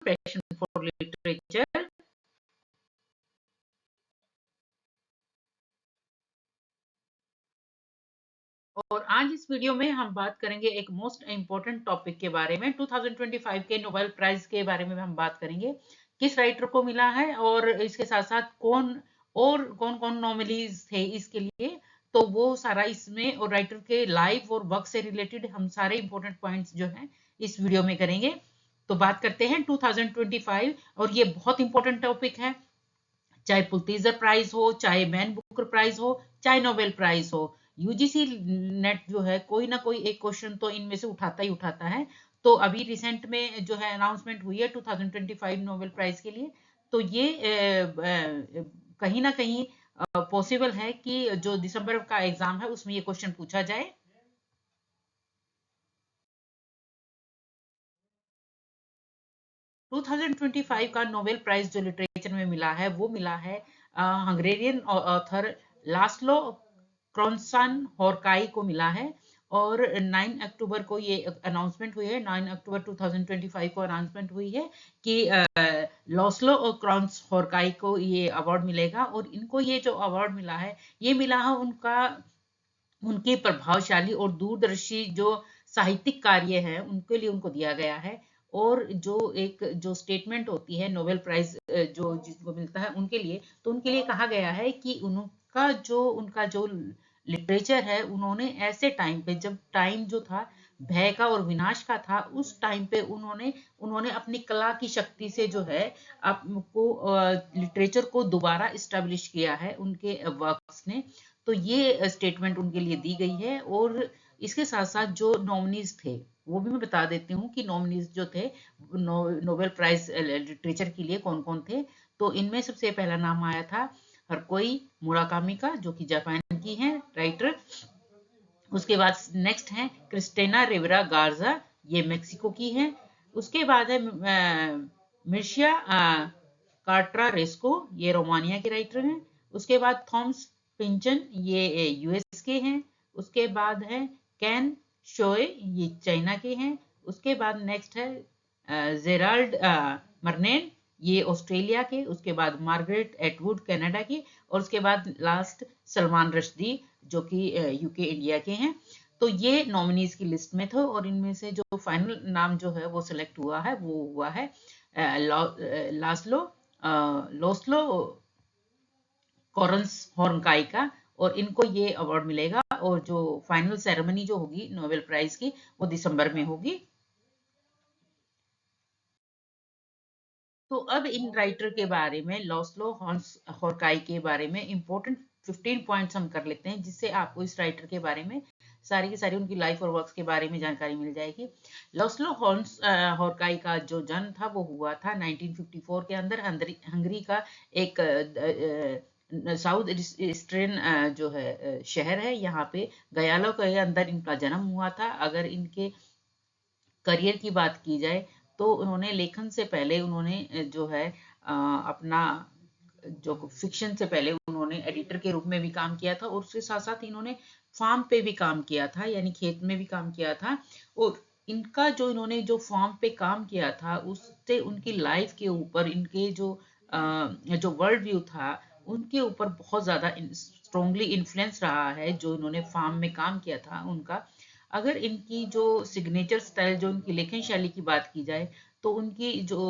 Passion for literature. और आज इस वीडियो में हम बात करेंगे एक मोस्ट इम्पोर्टेंट टॉपिक के बारे में। 2025 के नोबेल प्राइज के बारे में हम बात करेंगे, किस राइटर को मिला है और इसके साथ साथ कौन कौन नॉमिनीज थे इसके लिए। तो वो सारा इसमें और राइटर के लाइफ और वर्क से रिलेटेड हम सारे इंपॉर्टेंट पॉइंट्स जो हैं इस वीडियो में करेंगे। तो बात करते हैं 2025, और ये बहुत इंपॉर्टेंट टॉपिक है। चाहे पुलित्जर प्राइज हो, चाहे मैन बुकर प्राइज हो, चाहे नोबेल प्राइज हो, यूजीसी नेट जो है कोई ना कोई एक क्वेश्चन तो इनमें से उठाता ही उठाता है। तो अभी रिसेंट में जो है अनाउंसमेंट हुई है 2025 नोबेल प्राइज के लिए। तो ये कहीं ना कहीं पॉसिबल है कि जो दिसंबर का एग्जाम है उसमें ये क्वेश्चन पूछा जाए। टू 2025 का नोबेल प्राइज जो लिटरेचर में मिला है वो मिला है हंगेरियन ऑथर लास्लो क्रॉन्सान हॉरकाई को मिला है। और 9 अक्टूबर को ये अनाउंसमेंट हुई है, 9 अक्टूबर 2025 को अनाउंसमेंट हुई है कि लॉस्लो और क्रॉन्स हॉरकाई को ये अवार्ड मिलेगा। और इनको ये जो अवार्ड मिला है ये मिला है उनके प्रभावशाली और दूरदर्शी जो साहित्यिक कार्य है उनके लिए उनको दिया गया है। और जो स्टेटमेंट होती है नोबेल प्राइज जो जिसको मिलता है उनके लिए, तो उनके लिए कहा गया है कि उनका जो लिटरेचर है उन्होंने ऐसे टाइम पे, जब टाइम जो था भय का और विनाश का था, उस टाइम पे उन्होंने उन्होंने अपनी कला की शक्ति से जो है आपको लिटरेचर को दोबारा इस्टेब्लिश किया है उनके वर्क्स ने। तो ये स्टेटमेंट उनके लिए दी गई है। और इसके साथ साथ जो नॉमिनीज थे वो भी मैं बता देती हूँ कि नॉमिनीज जो थे नोबेल प्राइज लिटरेचर के लिए कौन कौन थे। तो इनमें सबसे पहला नाम आया था हरकोई मुराकामी का, जो कि जापान की है राइटर। उसके बाद नेक्स्ट है क्रिस्टेना रिवेरा गार्जा, ये मेक्सिको की है। उसके बाद है मिर्शिया कार्ट्रा रेस्को, ये रोमानिया के राइटर हैं। उसके बाद थॉमस पिंचन, ये यूएस के हैं। उसके बाद है कैन शोए, ये चाइना के हैं। उसके बाद नेक्स्ट है जेराल्ड मर्नेन, ये ऑस्ट्रेलिया के। उसके बाद मार्गरेट एटवुड कनाडा की। और उसके बाद लास्ट सलमान रश्दी, जो कि यूके इंडिया के हैं। तो ये नॉमिनीज की लिस्ट में थे। और इनमें से जो फाइनल नाम जो है वो सिलेक्ट हुआ है वो हुआ है लास्लो लोस्लो कॉरन्स हॉर्नकाई का। और इनको ये अवार्ड मिलेगा। और जो फाइनल सेरेमनी जो होगी नोबेल प्राइज की वो दिसंबर में होगी। तो अब इन राइटर के बारे में, लॉस्लो हॉर्काई के बारे में इंपॉर्टेंट 15 पॉइंट्स हम कर लेते हैं, जिससे आपको इस राइटर के बारे में सारी की सारी उनकी लाइफ और वर्क्स के बारे में जानकारी मिल जाएगी। लॉस्लो हॉर्काई का जो जन्म था वो हुआ था 1954 के अंदर हंगरी का एक साउथ ईस्टर्न जो है शहर है, यहाँ पे गयालो के अंदर इनका जन्म हुआ था। अगर इनके करियर की बात की जाए तो उन्होंने लेखन से पहले उन्होंने जो है अपना जो फिक्शन से पहले उन्होंने एडिटर के रूप में भी काम किया था। और उसके साथ साथ इन्होंने फार्म पे भी काम किया था, यानी खेत में भी काम किया था। और इन्होंने जो फार्म पे काम किया था उससे उनकी लाइफ के ऊपर, इनके जो वर्ल्ड व्यू था उनके ऊपर बहुत ज्यादा स्ट्रोंगली इन्फ्लुएंस रहा है जो इन्होंने फार्म में काम किया था उनका। अगर इनकी जो सिग्नेचर स्टाइल, जो इनकी लेखन शैली की बात की जाए, तो उनकी जो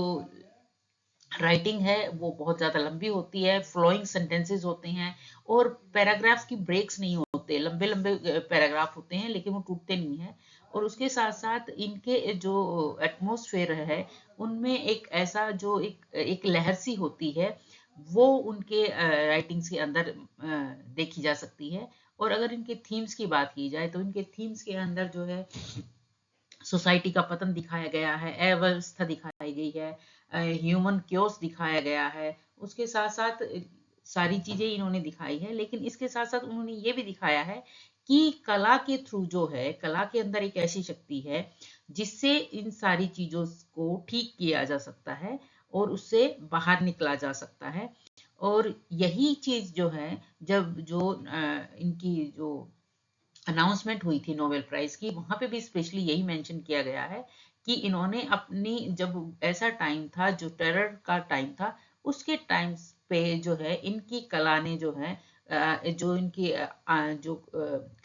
राइटिंग है वो बहुत ज्यादा लंबी होती है, फ्लोइंग सेंटेंसेस होते हैं और पैराग्राफ की ब्रेक्स नहीं होते, लंबे लंबे पैराग्राफ होते हैं लेकिन वो टूटते नहीं है। और उसके साथ साथ इनके जो एटमॉस्फेयर है उनमें एक ऐसा जो एक लहर सी होती है, वो उनके राइटिंग्स के अंदर देखी जा सकती है। और अगर इनके थीम्स की बात की जाए तो इनके थीम्स के अंदर जो है सोसाइटी का पतन दिखाया गया है, अव्यवस्था दिखाई गई है, ह्यूमन क्योस दिखाया गया है। उसके साथ साथ सारी चीजें इन्होंने दिखाई है, लेकिन इसके साथ साथ उन्होंने ये भी दिखाया है कि कला के थ्रू जो है, कला के अंदर एक ऐसी शक्ति है जिससे इन सारी चीजों को ठीक किया जा सकता है और उससे बाहर निकला जा सकता है। और यही चीज जो है, जब इनकी जो अनाउंसमेंट हुई थी नोबेल प्राइज की, वहां पे भी स्पेशली यही मेंशन किया गया है कि इन्होंने अपनी, जब ऐसा टाइम था जो टेरर का टाइम था, उसके टाइम पे जो है इनकी कला ने जो है जो इनकी जो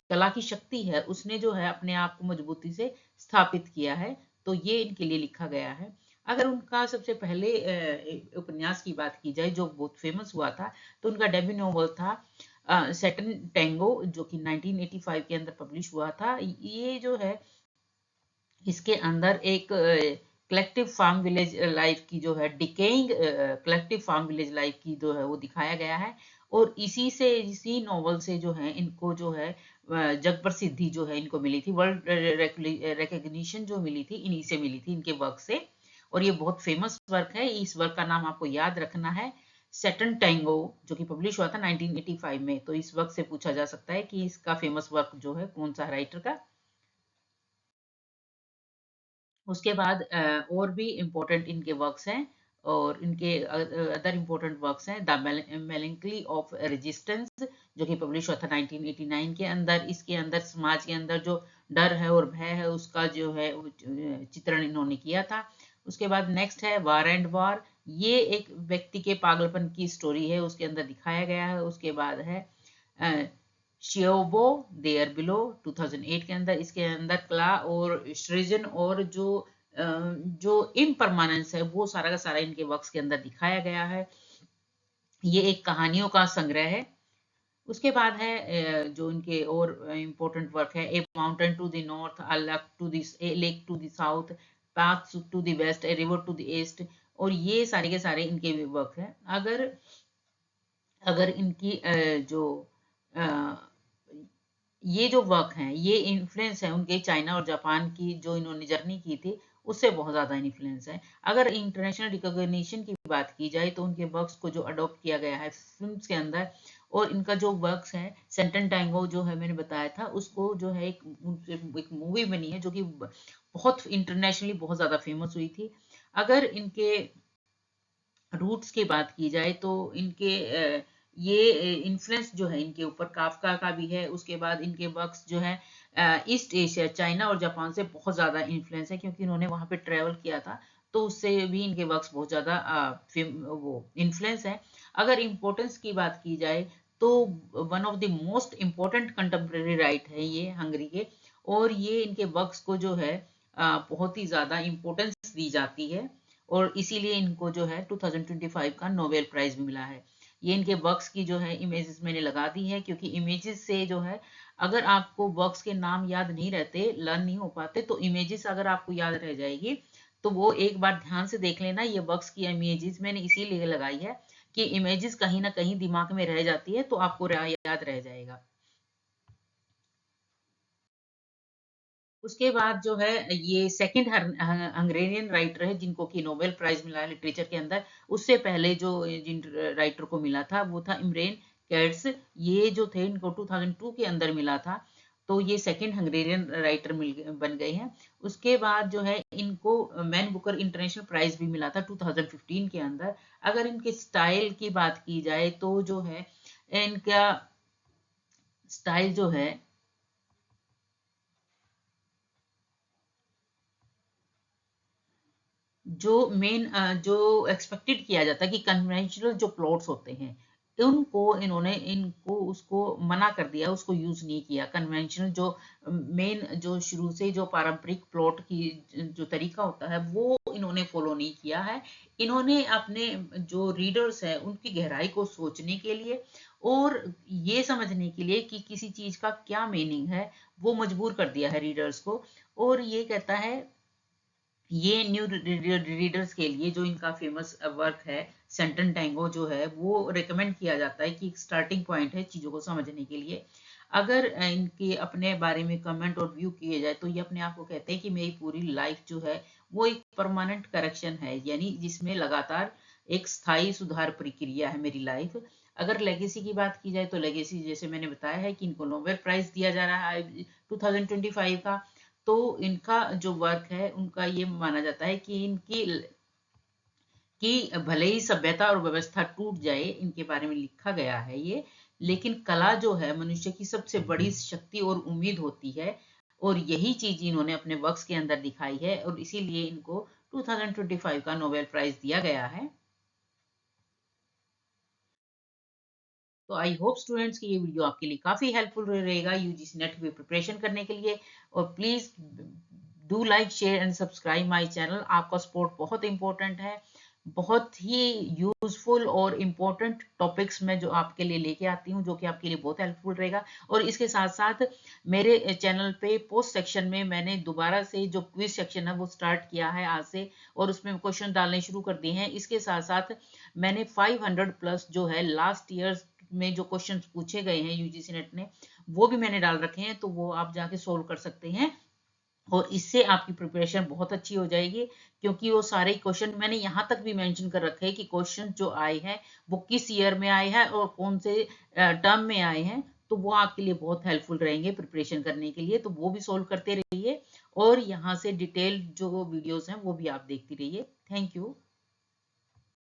कला की शक्ति है उसने जो है अपने आप को मजबूती से स्थापित किया है। तो ये इनके लिए लिखा गया है। अगर उनका सबसे पहले उपन्यास की बात की जाए जो बहुत फेमस हुआ था, तो उनका डेब्यू नॉवल था सेटन टेंगो, जो कि 1985 के अंदर पब्लिश हुआ था। ये जो है इसके अंदर एक कलेक्टिव फार्म विलेज लाइफ की जो है decaying collective farm village life की जो है वो दिखाया गया है। और इसी नॉवल से जो है इनको जो है जग प्रसिद्धि जो है इनको मिली थी, वर्ल्ड रिकग्निशन जो मिली थी इन्हीं से मिली थी, इनके वर्क से। और ये बहुत फेमस वर्क है। इस वर्क का नाम आपको याद रखना है, सेटन टैंगो, जो कि पब्लिश हुआ था 1985 में। तो इस वर्क से पूछा जा सकता है कि इसका फेमस वर्क जो है कौन सा राइटर का। उसके बाद और भी इम्पोर्टेंट इनके वर्क्स हैं, और इनके अदर इम्पोर्टेंट वर्क्स हैं द मेलैंकोली ऑफ रेजिस्टेंस, जो कि पब्लिश हुआ था 1989 के अंदर। इसके अंदर समाज के अंदर जो डर है और भय है उसका जो है चित्रण इन्होंने किया था। उसके बाद नेक्स्ट है वार एंड वार। ये एक व्यक्ति के पागलपन की स्टोरी है, उसके अंदर दिखाया गया है। उसके बाद है शियोबो देयर बिलो 2008 के अंदर। इसके अंदर कला और सृजन और जो इम्परमानेंस है वो सारा का सारा इनके वर्क्स के अंदर दिखाया गया है। ये एक कहानियों का संग्रह है। उसके बाद है जो इनके और इम्पोर्टेंट वर्क है, a mountain to the north, a lake to the south, path to the west, a river to the east. और ये सारे के सारे इनके वर्क हैं। अगर अगर इनकी जो ये जो वर्क हैं ये इन्फ्लुएंस है उनके चाइना और जापान की जो इन्होंने जर्नी की थी उससे बहुत ज़्यादा इन्फ्लुएंस है। अगर इंटरनेशनल रिकॉग्निशन की बात की जाए तो उनके वर्क्स को जो अडॉप्ट किया गया है फिल्म्स के अंदर, और इनका जो वर्क्स है सेंटन टैंगो जो है मैंने बताया था उसको जो है एक मूवी बनी है जो कि बहुत इंटरनेशनली बहुत ज़्यादा फेमस हुई थी। अगर इनके रूट्स की बात की जाए तो इनके ये इन्फ्लुएंस जो है इनके ऊपर काफका का भी है। उसके बाद इनके वर्क्स जो है ईस्ट एशिया, चाइना और जापान से बहुत ज़्यादा इन्फ्लुएंस है, क्योंकि उन्होंने वहाँ पे ट्रेवल किया था। तो उससे भी इनके वर्क्स बहुत ज़्यादा वो इन्फ्लुएंस है। अगर इम्पोर्टेंस की बात की जाए तो one of the most important contemporary right है ये हंगरी के। और ये इनके वर्क्स को जो है बहुत ही ज़्यादा इम्पोर्टेंस दी जाती है, और इसीलिए इनको जो है 2025 का नोबेल प्राइज भी मिला है। ये इनके वर्क्स की जो है इमेजेस मैंने लगा दी है, क्योंकि इमेजेस से जो है अगर आपको वर्क्स के नाम याद नहीं रहते, लर्न नहीं हो पाते, तो इमेजेस अगर आपको याद रह जाएगी तो वो एक बार ध्यान से देख लेना। ये वर्क्स की इमेजेस मैंने इसीलिए लगाई है कि इमेजेस कहीं ना कहीं दिमाग में रह जाती है तो आपको याद रह जाएगा। उसके बाद जो है ये सेकंड हंगेरियन राइटर है जिनको कि नोबेल प्राइज मिला है लिटरेचर के अंदर। उससे पहले जो जिन राइटर को मिला था वो था इमरेन केर्ट्स। ये जो थे इनको 2002 के अंदर मिला था। तो ये सेकंड हंगेरियन राइटर बन गए हैं। उसके बाद जो है इनको मैन बुकर इंटरनेशनल प्राइज भी मिला था 2015 के अंदर। अगर इनके स्टाइल की बात की जाए तो जो है इनका स्टाइल जो है जो एक्सपेक्टेड किया जाता है कि कन्वेंशनल जो प्लॉट्स होते हैं उनको इनको उसको मना कर दिया, उसको यूज नहीं किया। कन्वेंशनल जो मेन जो शुरू से जो पारंपरिक प्लॉट की जो तरीका होता है वो इन्होंने फॉलो नहीं किया है। इन्होंने अपने जो रीडर्स है उनकी गहराई को सोचने के लिए और ये समझने के लिए कि किसी चीज का क्या मीनिंग है वो मजबूर कर दिया है रीडर्स को। और ये कहता है ये न्यू रीडर्स के लिए जो इनका फेमस वर्क है सेंटन टैंगो जो है वो रिकमेंड किया जाता है कि स्टार्टिंग पॉइंट है चीज़ों को समझने के लिए। अगर इनके अपने बारे में कमेंट और व्यू किए जाए तो ये अपने आप को कहते हैं कि मेरी पूरी लाइफ जो है वो एक परमानेंट करेक्शन है, यानी जिसमें लगातार एक स्थायी सुधार प्रक्रिया है मेरी लाइफ। अगर लेगेसी की बात की जाए तो लेगेसी जैसे मैंने बताया है कि इनको नोबेल प्राइज दिया जा रहा है 2025 का। तो इनका जो वर्क है उनका ये माना जाता है कि इनकी कि भले ही सभ्यता और व्यवस्था टूट जाए, इनके बारे में लिखा गया है ये, लेकिन कला जो है मनुष्य की सबसे बड़ी शक्ति और उम्मीद होती है। और यही चीज इन्होंने अपने वर्क्स के अंदर दिखाई है और इसीलिए इनको 2025 का नोबेल प्राइज दिया गया है। तो आई होप स्टूडेंट्स कि ये वीडियो आपके लिए काफी हेल्पफुल रहेगा यूजीसी नेट की प्रिपरेशन करने के लिए। और please do like share and subscribe my channel. आपका सपोर्ट बहुत इंपॉर्टेंट है। बहुत ही यूजफुल और इम्पोर्टेंट टॉपिक्स मैं जो आपके लिए लेके आती हूँ, जो कि आपके लिए बहुत हेल्पफुल रहेगा। और इसके साथ साथ मेरे चैनल पे पोस्ट सेक्शन में मैंने दोबारा से जो क्विज सेक्शन है वो स्टार्ट किया है आज से, और उसमें क्वेश्चन डालने शुरू कर दिए हैं। इसके साथ साथ मैंने 500 प्लस जो है लास्ट ईयर में जो क्वेश्चन पूछे गए हैं यूजीसी नेट ने, वो भी मैंने डाल रखे हैं, तो वो आप जाके सोल्व कर सकते हैं और इससे आपकी प्रिपरेशन बहुत अच्छी हो जाएगी। क्योंकि वो सारे क्वेश्चन मैंने यहाँ तक भी मेंशन कर रखे हैं कि क्वेश्चन जो आए हैं वो किस ईयर में आए हैं और कौन से टर्म में आए हैं, तो वो आपके लिए बहुत हेल्पफुल रहेंगे प्रिपरेशन करने के लिए। तो वो भी सोल्व करते रहिए और यहाँ से डिटेल जो वीडियोस हैं वो भी आप देखती रहिए। Thank you.